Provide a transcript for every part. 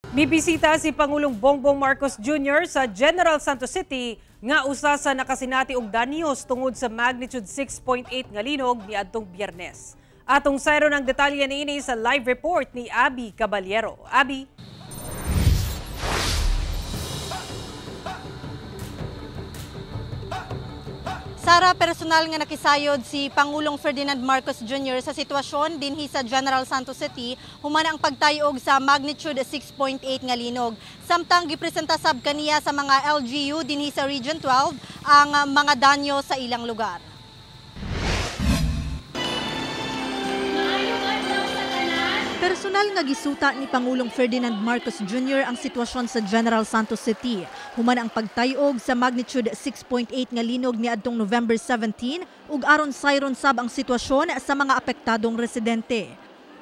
Bibisita si Pangulong Bongbong Marcos Jr. sa General Santos City nga usa sa nakasinati og danyos tungod sa magnitude 6.8 nga linog niadtong Biyernes. Atong sayron ang detalye niini sa live report ni Abby Caballero. Abby. Sara, personal nga nakisayod si Pangulong Ferdinand Marcos Jr. sa sitwasyon dinhi sa General Santos City human ang pagtayog sa magnitude 6.8 nga linog. Samtang gipresenta sab kaniya sa mga LGU dinhi sa Region 12 ang mga danyo sa ilang lugar. Personal nga gisuta ni Pangulong Ferdinand Marcos Jr. ang sitwasyon sa General Santos City. Human ang pagtayog sa magnitude 6.8 nga linog niadtong November 17 ug aron sayron sab ang sitwasyon sa mga apektadong residente.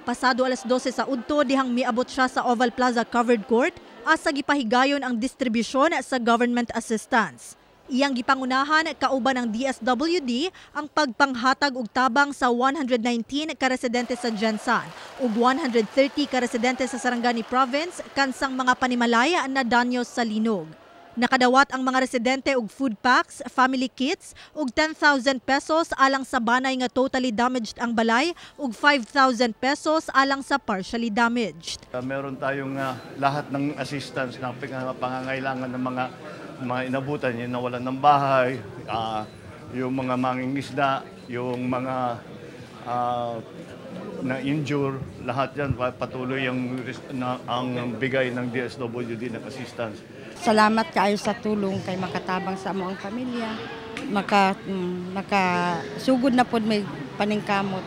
Pasado alas 12 sa udto dihang miabot siya sa Oval Plaza Covered Court asa gipahigayon ang distribusyon sa government assistance. Iyang gipangunahan kauban ng DSWD ang pagpanghatag og tabang sa 119 ka residente sa Gensan ug 130 ka residente sa Sarangani Province kansang mga panimalaya na danyos sa linog. Nakadawat ang mga residente og food packs, family kits ug 10,000 pesos alang sa banay nga totally damaged ang balay ug 5,000 pesos alang sa partially damaged. Meron tayong lahat ng assistance na pangangailangan ng mga inabutan, yung nawalan ng bahay, yung mga mangingisda, yung mga na-injure, lahat yan patuloy ang bigay ng DSWD ng assistance. Salamat kayo sa tulong kay makatabang sa among pamilya. Makasugod na pod may paningkamot.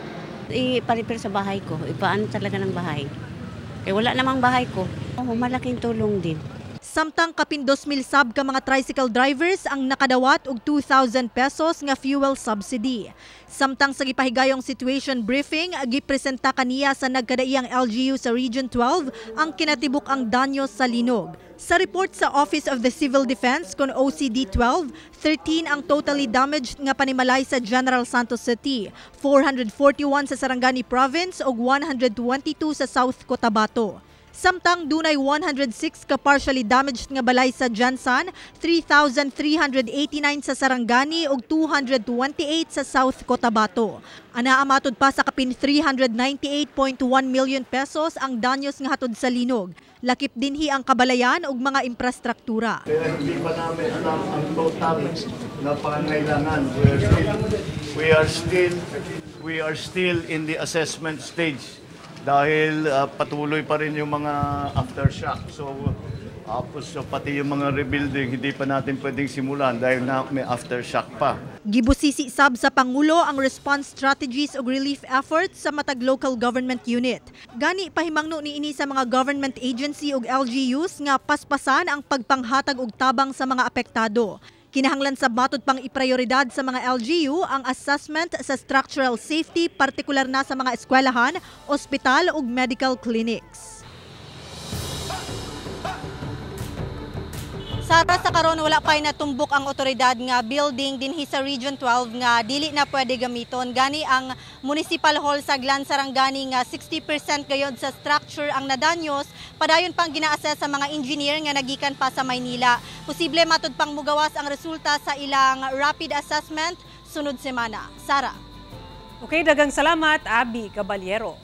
Ipalipir sa bahay ko, ipaan talaga ng bahay. Kaya wala namang bahay ko. Malaking tulong din. Samtang kapin 2,000 sab ka mga tricycle drivers ang nakadawat og 2,000 pesos nga fuel subsidy. Samtang sa gipahigayong situation briefing, gipresenta kaniya sa nagkadaiyang LGU sa Region 12 ang kinatibuk ang danyos sa linog. Sa report sa Office of the Civil Defense kon OCD-12, 13 ang totally damaged nga panimalay sa General Santos City, 441 sa Sarangani Province ug 122 sa South Cotabato. Samtang dunay 106 ka partially damaged nga balay sa Gensan, 3,389 sa Sarangani ug 228 sa South Cotabato. Anaamatod pa sa kapin 398.1 million pesos ang danyos nga hatod sa linog. Lakip dinhi ang kabalayan ug mga infrastruktura. Kaya hindi pa namin alam ang total na pangangailangan. We are still in the assessment stage. Dahil patuloy pa rin yung mga aftershock. So pati yung mga rebuilding, hindi pa natin pwedeng simulan dahil may aftershock pa. Gibusisi sab sa Pangulo ang response strategies ug relief efforts sa matag local government unit. Gani pahimangno niini sa mga government agency ug LGUs nga paspasan ang pagpanghatag og tabang sa mga apektado. Kinahanglan sa matod pang iprioridad sa mga LGU ang assessment sa structural safety, partikular na sa mga eskwelahan, ospital ug medical clinics. Sa karon wala pay natumbok ang otoridad nga building dinhi sa Region 12 nga dili na pwede gamiton. Gani ang Municipal Hall sa Glan Sarangani nga 60% gayod sa structure ang nadanyos, padayon pang gina-assess sa mga engineer nga nagikan pa sa Maynila. Posible matud pang mugawas ang resulta sa ilang rapid assessment sunod semana. Sara. Okay, dagang salamat Abby Caballero.